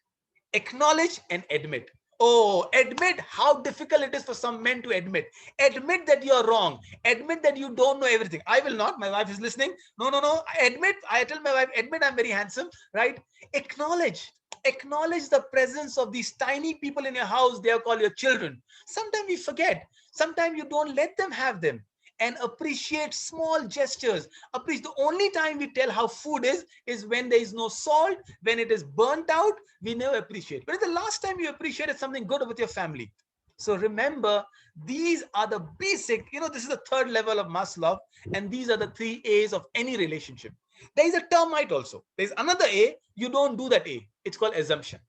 acknowledge, and admit. Oh, admit how difficult it is for some men to admit. Admit that you're wrong. Admit that you don't know everything. I will not. My wife is listening. No, no, no. I admit. I tell my wife, admit I'm very handsome, right? Acknowledge. Acknowledge the presence of these tiny people in your house. They are called your children. Sometimes we forget. Sometimes you don't let them have them. And appreciate small gestures. Appreciate. The only time we tell how food is when there is no salt, when it is burnt out. We never appreciate. But it's the last time you appreciated something good with your family. So remember, these are the basic, you know, this is the third level of Maslow, and these are the 3 A's of any relationship. There is a termite also. There's another A, you don't do that A. It's called assumption.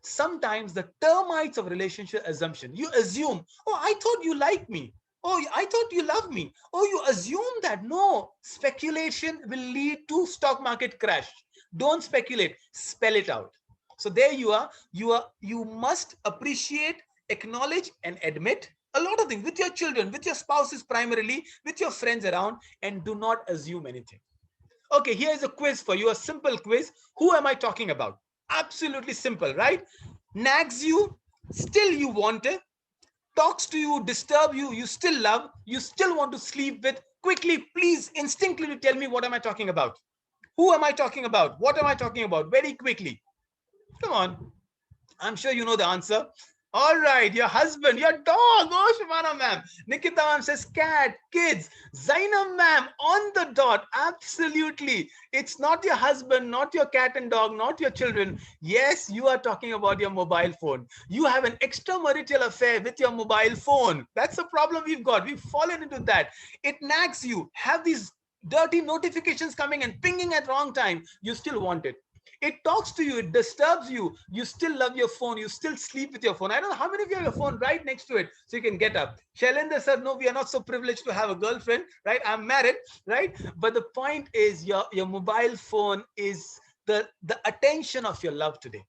Sometimes the termites of relationship assumption. You assume, oh, I thought you liked me. Oh, I thought you love me. Oh, you assume that. No, speculation will lead to stock market crash. Don't speculate, spell it out. So there you are. You must appreciate, acknowledge, and admit a lot of things with your children, with your spouses primarily, with your friends around, and do not assume anything. Okay, here is a quiz for you, a simple quiz. Who am I talking about? Absolutely simple, right? Nags you, still you want it, talks to you, disturb you, you still love, you still want to sleep with. Quickly, please, instinctively tell me, what am I talking about? Who am I talking about? What am I talking about? Very quickly. Come on. I'm sure you know the answer. All right, your husband, your dog. Oh, Shivana ma'am. Nikita ma'am says cat, kids. Zainab ma'am, on the dot. Absolutely. It's not your husband, not your cat and dog, not your children. Yes, you are talking about your mobile phone. You have an extramarital affair with your mobile phone. That's the problem we've got. We've fallen into that. It nags you. Have these dirty notifications coming and pinging at wrong time. You still want it. It talks to you, it disturbs you, you still love your phone, you still sleep with your phone. I don't know how many of you have your phone right next to it so you can get up. Shailendra said, no, we are not so privileged to have a girlfriend, right? I'm married, right? But the point is your mobile phone is the attention of your love today.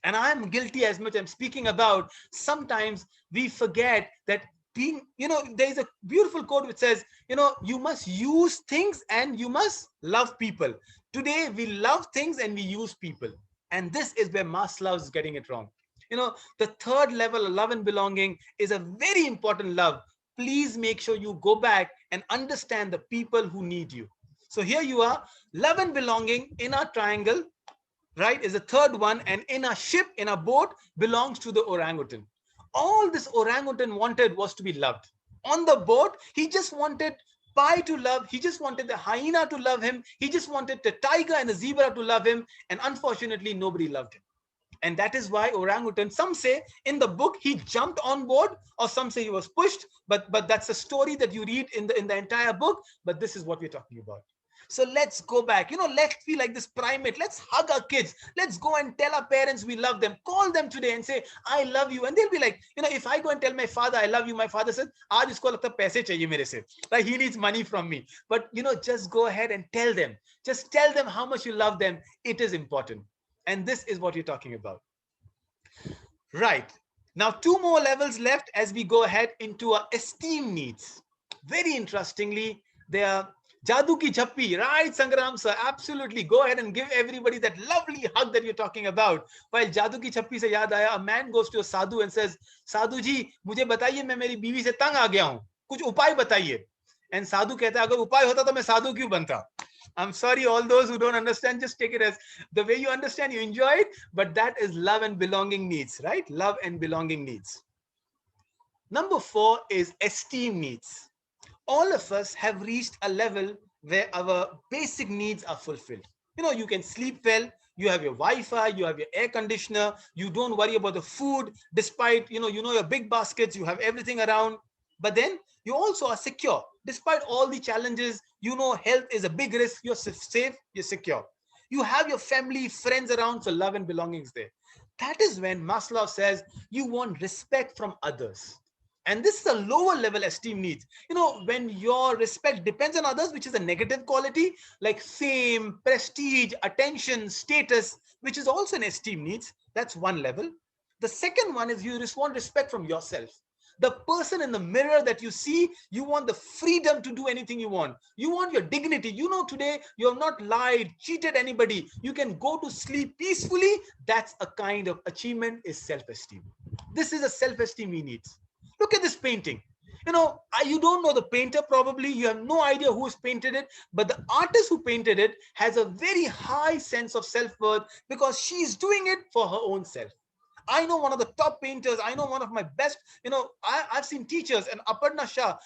And I'm guilty as much I'm speaking about. Sometimes we forget that being, there is a beautiful quote which says, you must use things and you must love people. Today, we love things and we use people. And this is where Maslow is getting it wrong. The third level of love and belonging is a very important love. Please make sure you go back and understand the people who need you. So here you are, love and belonging in our triangle, right, is the third one. And in a ship, in a boat, belongs to the orangutan. All this orangutan wanted was to be loved. On the boat, he just wanted Pi to love. He just wanted the hyena to love him. He just wanted the tiger and the zebra to love him. And unfortunately, nobody loved him. And that is why orangutan, some say in the book, he jumped on board, or some say he was pushed. But that's a story that you read in the entire book. But this is what we're talking about. So let's go back. Let's be like this primate. Let's hug our kids. Let's go and tell our parents we love them. Call them today and say, I love you. And they'll be like, if I go and tell my father, I love you, my father says, aaj isko lagta paise chahiye mere se. Like he needs money from me. But, just go ahead and tell them. Just tell them how much you love them. It is important. And this is what you're talking about. Right. Now, 2 more levels left as we go ahead into our esteem needs. Very interestingly, they are Jadoo ki Jhappi, right, Sangram sir? Absolutely. Go ahead and give everybody that lovely hug that you're talking about. While Jadoo ki Jhappi se yaad aaya, a man goes to a sadhu and says, Sadhu ji, mujhe bataiye, main meri biwi se tang aa gaya hu. Kuch upay bataiye. And sadhu kehta hai, agar upay hota to main sadhu kyun banta? I'm sorry, all those who don't understand, just take it as the way you understand, you enjoy it. But that is love and belonging needs, right? Love and belonging needs. Number 4 is esteem needs. All of us have reached a level where our basic needs are fulfilled. You can sleep well, you have your Wi-Fi, you have your air conditioner, you don't worry about the food, despite, your big baskets, you have everything around. But then you also are secure. Despite all the challenges, health is a big risk, you're safe, you're secure. You have your family, friends around, so love and belonging is there. That is when Maslow says you want respect from others. And this is a lower level esteem needs. When your respect depends on others, which is a negative quality, like fame, prestige, attention, status, which is also an esteem needs. That's one level. The second one is you just want respect from yourself. The person in the mirror that you see, you want the freedom to do anything you want. You want your dignity. Today you have not lied, cheated anybody. You can go to sleep peacefully. That's a kind of achievement, is self-esteem. This is a self-esteem he needs. Look at this painting. You don't know the painter, probably. You have no idea who has painted it. But the artist who painted it has a very high sense of self-worth because she's doing it for her own self. I know one of the top painters. I know one of my best, I've seen teachers, and Aparna Shah,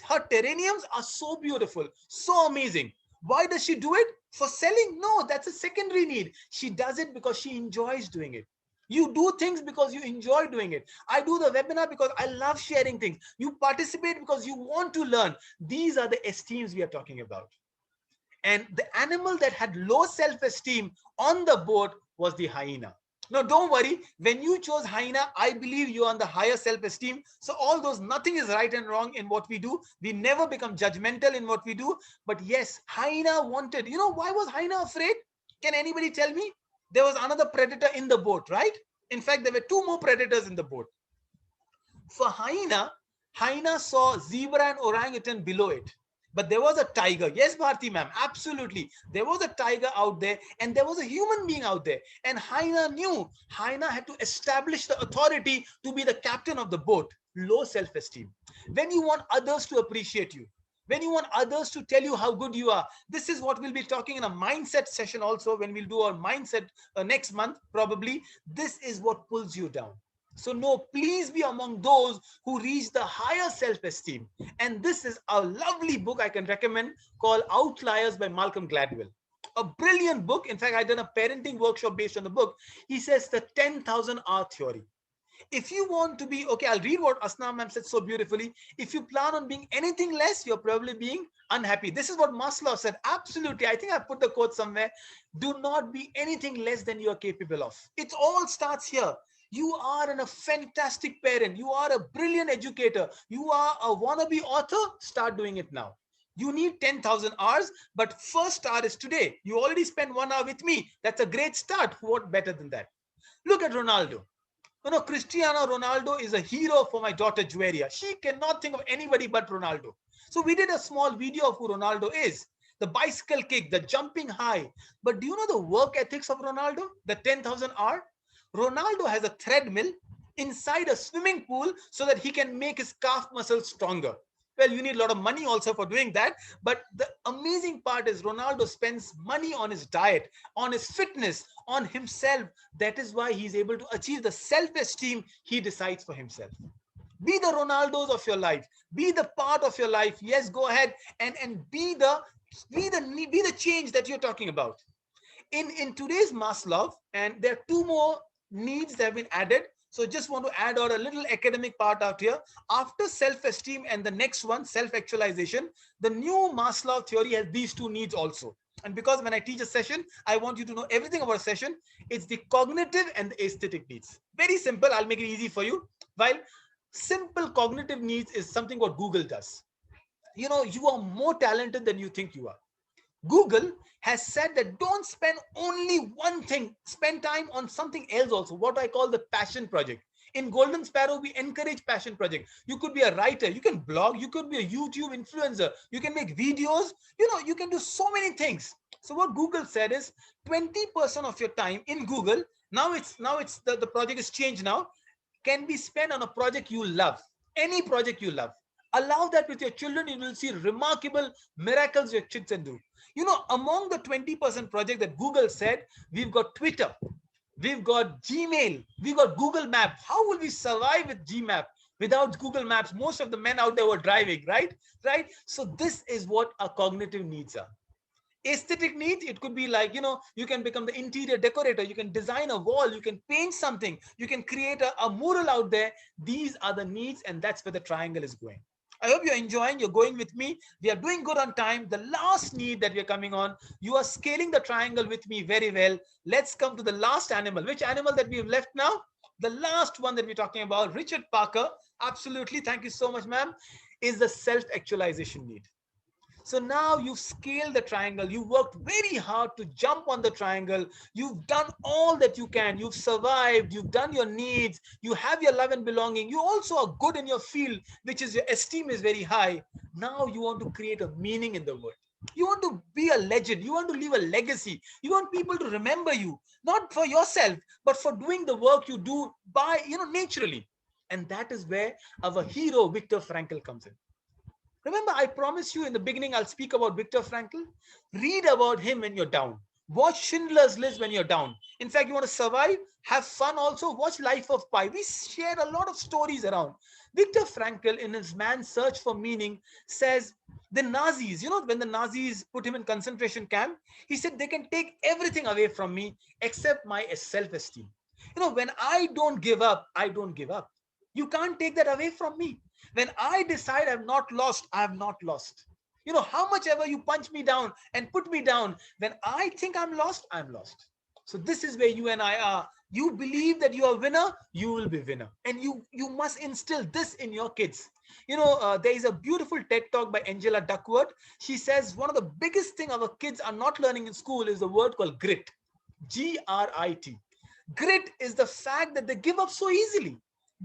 her terrariums are so beautiful, so amazing. Why does she do it? For selling? No, that's a secondary need. She does it because she enjoys doing it. You do things because you enjoy doing it. I do the webinar because I love sharing things. You participate because you want to learn. These are the esteems we are talking about. And the animal that had low self-esteem on the boat was the hyena. Now, don't worry. When you chose hyena, I believe you are on the higher self-esteem. So all those, nothing is right and wrong in what we do. We never become judgmental in what we do. But yes, hyena wanted. Why was hyena afraid? Can anybody tell me? There was another predator in the boat, right? In fact, there were 2 more predators in the boat. For hyena saw zebra and orangutan below it. But there was a tiger. Yes, Bharti ma'am, absolutely. There was a tiger out there and there was a human being out there. And hyena knew. Hyena had to establish the authority to be the captain of the boat. Low self-esteem. When you want others to appreciate you, when you want others to tell you how good you are, this is what we'll be talking in a mindset session also when we'll do our mindset next month, probably. This is what pulls you down. So no, please be among those who reach the higher self-esteem. And this is a lovely book I can recommend called Outliers by Malcolm Gladwell. A brilliant book. In fact, I done a parenting workshop based on the book. He says the 10,000 hour theory. If you want to be, okay, I'll read what Asna ma'am said so beautifully. If you plan on being anything less, you're probably being unhappy. This is what Maslow said. Absolutely. I think I put the quote somewhere. Do not be anything less than you are capable of. It all starts here. You are a fantastic parent. You are a brilliant educator. You are a wannabe author. Start doing it now. You need 10,000 hours, but first hour is today. You already spent 1 hour with me. That's a great start. What better than that? Look at Ronaldo. You know, Cristiano Ronaldo is a hero for my daughter Jueria. She cannot think of anybody but Ronaldo. So we did a small video of who Ronaldo is. The bicycle kick, the jumping high. But do you know the work ethics of Ronaldo? The 10,000 hour? Ronaldo has a treadmill inside a swimming pool so that he can make his calf muscles stronger. Well, you need a lot of money also for doing that. But the amazing part is Ronaldo spends money on his diet, on his fitness, on himself. That is why he's able to achieve the self-esteem he decides for himself. Be the Ronaldos of your life. Be the part of your life. Yes, go ahead and be the change that you're talking about. In today's Maslow, and there are two more needs that have been added. So just want to add out a little academic part out here. After self-esteem and the next one, self-actualization, the new Maslow theory has these two needs also. And because when I teach a session, I want you to know everything about a session. It's the cognitive and the aesthetic needs. Very simple. I'll make it easy for you. While simple cognitive needs is something what Google does. You know, you are more talented than you think you are. Google has said that don't spend only one thing, spend time on something else also, what I call the passion project. In Golden Sparrow, we encourage passion project. You could be a writer, you can blog, you could be a YouTube influencer, you can make videos, you know, you can do so many things. So what Google said is 20% of your time in Google, now it's the project is changed now, can be spent on a project you love, any project you love. Allow that with your children, you will see remarkable miracles your kids can do. You know, among the 20% project that Google said, we've got Twitter, we've got Gmail, we've got Google Map. How will we survive with Gmap? Without Google Maps, most of the men out there were driving, right? Right? So this is what our cognitive needs are. Aesthetic needs, it could be like, you know, you can become the interior decorator, you can design a wall, you can paint something, you can create a mural out there. These are the needs, and that's where the triangle is going. I hope you're enjoying, you're going with me. We are doing good on time. The last need that we're coming on, you are scaling the triangle with me very well. Let's come to the last animal. Which animal that we've left now? The last one that we're talking about, Richard Parker, absolutely, thank you so much, ma'am, is the self-actualization need. So now you've scaled the triangle. You worked very hard to jump on the triangle. You've done all that you can. You've survived. You've done your needs. You have your love and belonging. You also are good in your field, which is your esteem is very high. Now you want to create a meaning in the world. You want to be a legend. You want to leave a legacy. You want people to remember you, not for yourself, but for doing the work you do by, you know, naturally. And that is where our hero, Viktor Frankl, comes in. Remember, I promised you in the beginning, I'll speak about Viktor Frankl. Read about him when you're down. Watch Schindler's List when you're down. In fact, you want to survive, have fun also, watch Life of Pi. We shared a lot of stories around. Viktor Frankl, in his Man's Search for Meaning, says the Nazis, you know, when the Nazis put him in concentration camp, he said, they can take everything away from me except my self-esteem. You know, when I don't give up, I don't give up. You can't take that away from me. When I decide I'm not lost, I'm not lost. You know, how much ever you punch me down and put me down, when I think I'm lost, I'm lost. So this is where you and I are. You believe that you are a winner, you will be winner. And you must instill this in your kids. You know, there is a beautiful TED talk by Angela Duckworth. She says one of the biggest thing our kids are not learning in school is the word called grit. Grit. Grit is the fact that they give up so easily.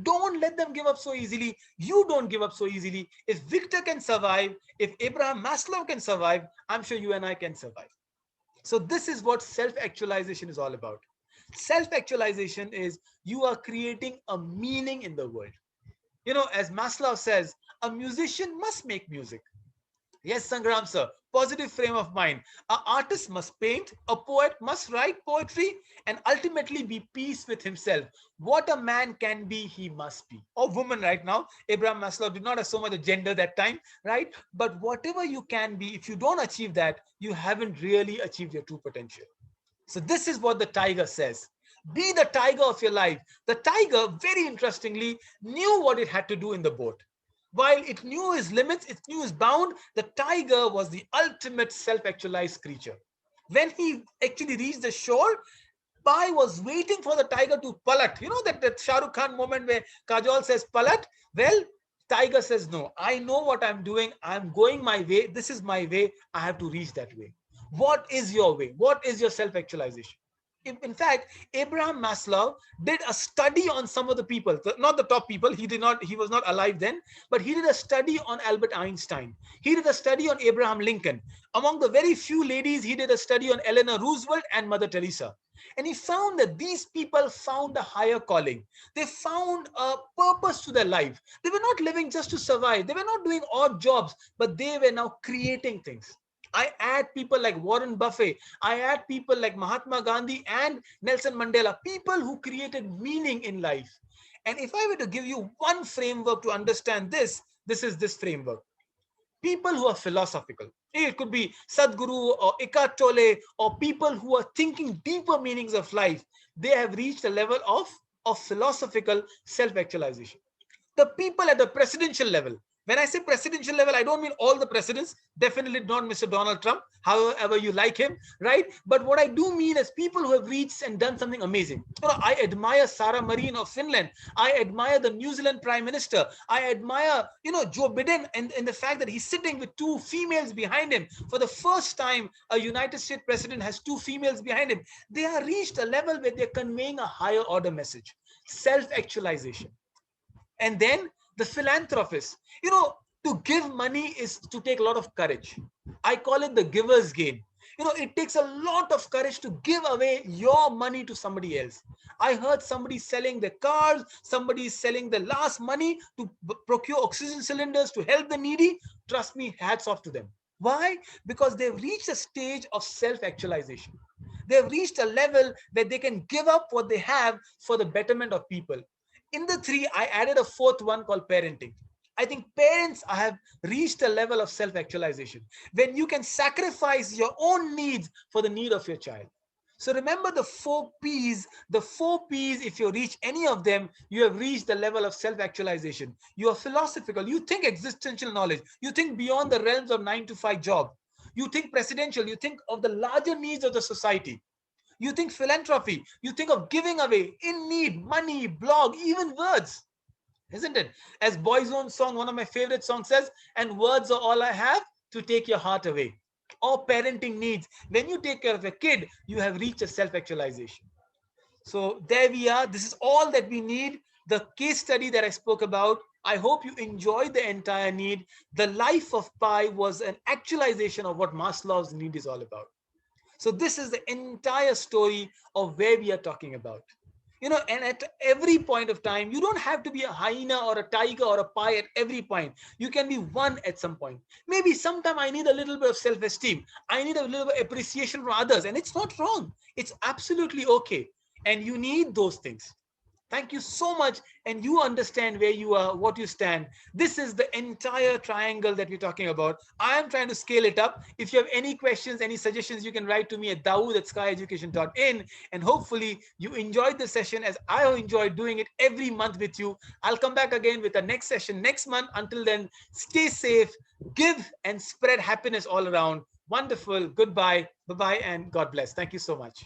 Don't let them give up so easily. You don't give up so easily. If Victor can survive, if Abraham Maslow can survive, I'm sure you and I can survive. So this is what self-actualization is all about. Self-actualization is you are creating a meaning in the world. You know, as Maslow says, a musician must make music. Yes, Sangram sir, positive frame of mind. An artist must paint, a poet must write poetry, and ultimately be peace with himself. What a man can be, he must be. Or woman right now. Abraham Maslow did not have so much of gender that time, right? But whatever you can be, if you don't achieve that, you haven't really achieved your true potential. So this is what the tiger says. Be the tiger of your life. The tiger, very interestingly, knew what it had to do in the boat. While it knew his limits, it knew his bound, the tiger was the ultimate self-actualized creature. When he actually reached the shore, Pai was waiting for the tiger to palat. You know that Shah Rukh Khan moment where Kajol says palat? Well, tiger says, no, I know what I'm doing. I'm going my way. This is my way. I have to reach that way. What is your way? What is your self-actualization? In fact, Abraham Maslow did a study on some of the people, not the top people. He was not alive then, but he did a study on Albert Einstein. He did a study on Abraham Lincoln. Among the very few ladies, he did a study on Eleanor Roosevelt and Mother Teresa. And he found that these people found a higher calling. They found a purpose to their life. They were not living just to survive. They were not doing odd jobs, but they were now creating things. I add people like Warren Buffett. I add people like Mahatma Gandhi and Nelson Mandela, people who created meaning in life. And if I were to give you one framework to understand this, this is this framework. People who are philosophical. It could be Sadhguru or Eckhart Tolle or people who are thinking deeper meanings of life. They have reached a level of philosophical self-actualization. The people at the presidential level. When I say presidential level, I don't mean all the presidents, definitely not Mr. Donald Trump, however you like him, right? But what I do mean is people who have reached and done something amazing. I admire Sarah Marin of Finland. I admire the New Zealand Prime Minister. I admire, Joe Biden and the fact that he's sitting with two females behind him. For the first time, a United States president has two females behind him. They have reached a level where they're conveying a higher order message, self-actualization. And then the philanthropist, to give money is to take a lot of courage. I call it the giver's gain. It takes a lot of courage to give away your money to somebody else. I heard somebody selling their cars, somebody is selling the last money to procure oxygen cylinders to help the needy. Trust me, hats off to them. Why? Because they've reached a stage of self-actualization. They've reached a level where they can give up what they have for the betterment of people. In the three, I added a fourth one called parenting. I think parents have reached a level of self-actualization when you can sacrifice your own needs for the need of your child. So remember the 4 P's. The 4 P's, if you reach any of them, you have reached the level of self-actualization. You are philosophical. You think existential knowledge. You think beyond the realms of 9 to 5 job. You think presidential. You think of the larger needs of the society. You think philanthropy. You think of giving away in need, money, blog, even words. Isn't it? As Boyzone song, one of my favorite songs says, and words are all I have to take your heart away. Or parenting needs. When you take care of a kid, you have reached a self-actualization. So there we are. This is all that we need. The case study that I spoke about. I hope you enjoyed the entire need. The life of Pi was an actualization of what Maslow's need is all about. So this is the entire story of where we are talking about. And at every point of time, you don't have to be a hyena or a tiger or a pie at every point. You can be one at some point. Maybe sometime I need a little bit of self-esteem. I need a little bit of appreciation from others, and it's not wrong. It's absolutely okay. And you need those things. Thank you so much. And you understand where you are, what you stand. This is the entire triangle that we're talking about. I am trying to scale it up. If you have any questions, any suggestions, you can write to me at dawood@skyeducation.in. And hopefully you enjoyed the session as I have enjoyed doing it every month with you. I'll come back again with the next session next month. Until then, stay safe, give and spread happiness all around. Wonderful. Goodbye. Bye-bye and God bless. Thank you so much.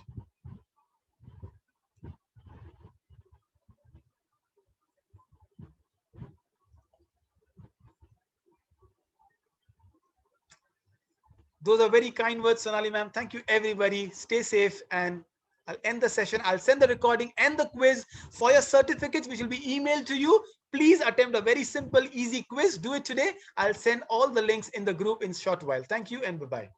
Those are very kind words, Sonali ma'am. Thank you, everybody. Stay safe, and I'll end the session. I'll send the recording and the quiz for your certificates, which will be emailed to you. Please attempt a very simple, easy quiz. Do it today. I'll send all the links in the group in a short while. Thank you and bye-bye.